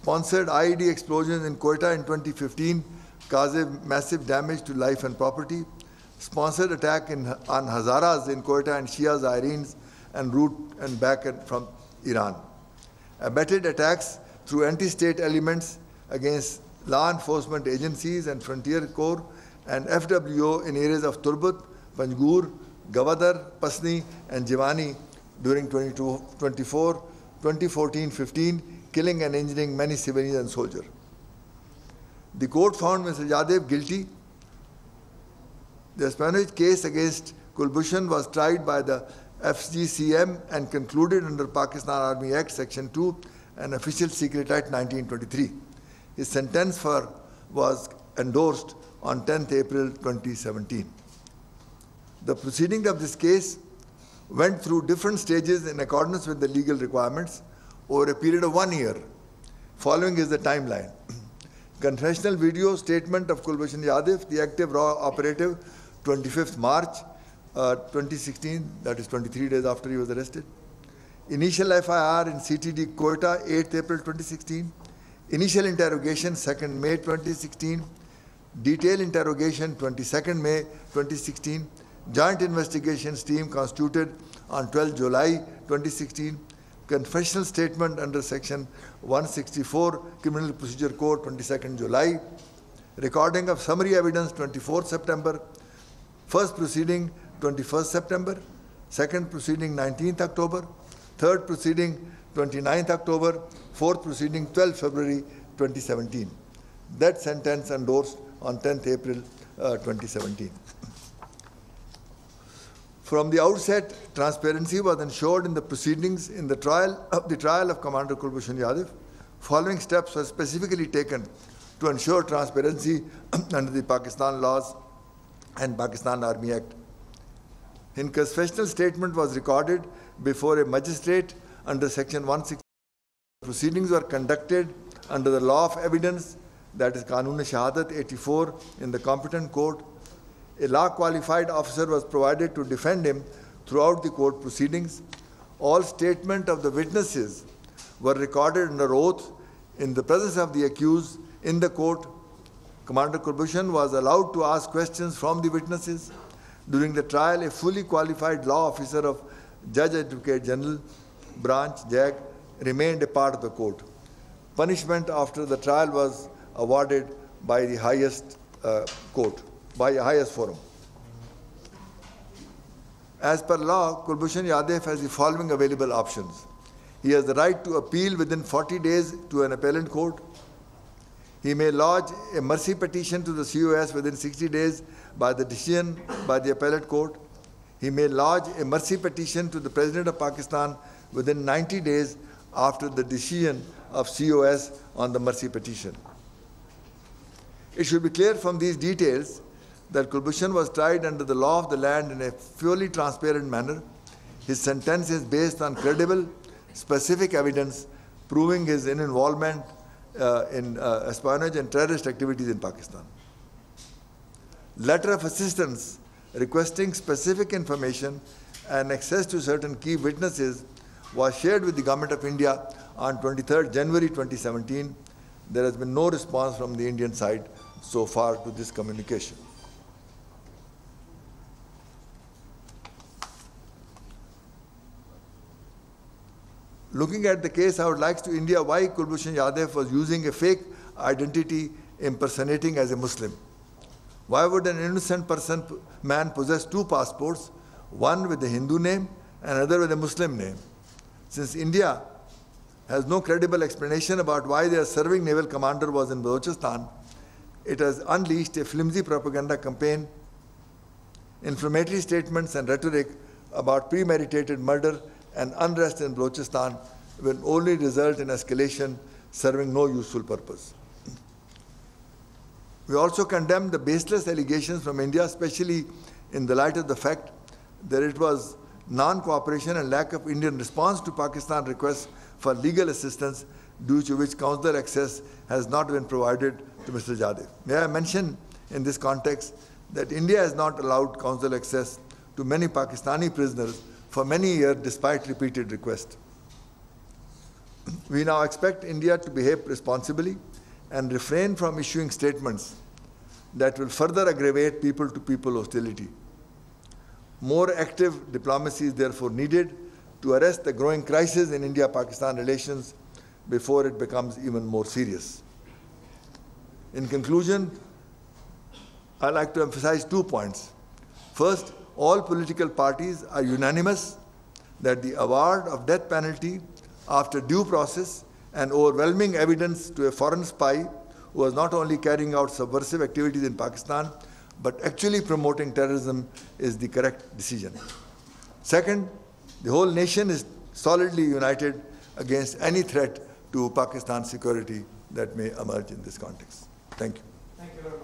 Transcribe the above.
sponsored IED explosions in Quetta in 2015, causing massive damage to life and property, sponsored attack on Hazaras in Quetta and Shia Zairins en route and back from Iran, abetted attacks through anti-state elements against law enforcement agencies and frontier corps and FWO in areas of Turbat, Panjgur, Gavadar, Pasni and Jiwani during 2014-15, killing and injuring many civilians and soldiers. The court found Mr. Yadav guilty. The espionage case against Kulbhushan was tried by the FGCM and concluded under Pakistan Army Act Section 2 and Official Secret Act 1923. His sentence was endorsed on 10th April 2017. The proceeding of this case went through different stages in accordance with the legal requirements over a period of 1 year. Following is the timeline. Confessional video statement of Kulbhushan Yadav, the active raw operative, 25th March 2016, that is 23 days after he was arrested. Initial FIR in CTD Quetta, 8th April 2016. Initial interrogation, 2nd May 2016. Detailed interrogation, 22nd May 2016. Joint investigations team constituted on 12 July 2016. Confessional statement under Section 164 Criminal Procedure Code, 22nd July. Recording of summary evidence, 24th September. First proceeding, 21st September. Second proceeding, 19th October. Third proceeding, 29th October. Fourth proceeding, 12th February 2017. That sentence endorsed on 10th April 2017. From the outset, transparency was ensured in the proceedings in the trial of Commander Kulbhushan Yadav. Following steps were specifically taken to ensure transparency under the Pakistan laws and Pakistan Army Act. His confessional statement was recorded before a magistrate under Section 160. Proceedings were conducted under the law of evidence, that is Qanun-e-Shahadat 84 in the competent court. A law-qualified officer was provided to defend him throughout the court proceedings. All statements of the witnesses were recorded under oath in the presence of the accused in the court. Commander Kulbhushan was allowed to ask questions from the witnesses. During the trial, a fully qualified law officer of Judge Advocate General Branch, JAG, remained a part of the court. Punishment after the trial was awarded by the highest court, by a highest forum. As per law, Kulbhushan Yadav has the following available options. He has the right to appeal within 40 days to an appellate court. He may lodge a mercy petition to the COS within 60 days by the decision by the appellate court. He may lodge a mercy petition to the President of Pakistan within 90 days after the decision of COS on the mercy petition. It should be clear from these details that Kulbhushan was tried under the law of the land in a fully transparent manner. His sentence is based on credible, specific evidence proving his involvement in espionage and terrorist activities in Pakistan. Letter of assistance requesting specific information and access to certain key witnesses was shared with the Government of India on 23rd January 2017. There has been no response from the Indian side so far to this communication. Looking at the case, I would like to India why Kulbhushan Yadav was using a fake identity impersonating as a Muslim. Why would an innocent man possess two passports, one with a Hindu name and another with a Muslim name? Since India has no credible explanation about why their serving naval commander was in Balochistan, it has unleashed a flimsy propaganda campaign. Inflammatory statements and rhetoric about premeditated murder and unrest in Balochistan will only result in escalation, serving no useful purpose. We also condemn the baseless allegations from India, especially in the light of the fact that it was non-cooperation and lack of Indian response to Pakistan requests for legal assistance, due to which consular access has not been provided to Mr. Yadav. May I mention in this context that India has not allowed consular access to many Pakistani prisoners for many years despite repeated requests. We now expect India to behave responsibly and refrain from issuing statements that will further aggravate people-to-people hostility. More active diplomacy is therefore needed to arrest the growing crisis in India-Pakistan relations before it becomes even more serious. In conclusion, I'd like to emphasize 2 points. First, all political parties are unanimous that the award of death penalty after due process and overwhelming evidence to a foreign spy who was not only carrying out subversive activities in Pakistan, but actually promoting terrorism is the correct decision. Second, the whole nation is solidly united against any threat to Pakistan's security that may emerge in this context. Thank you. Thank you very much.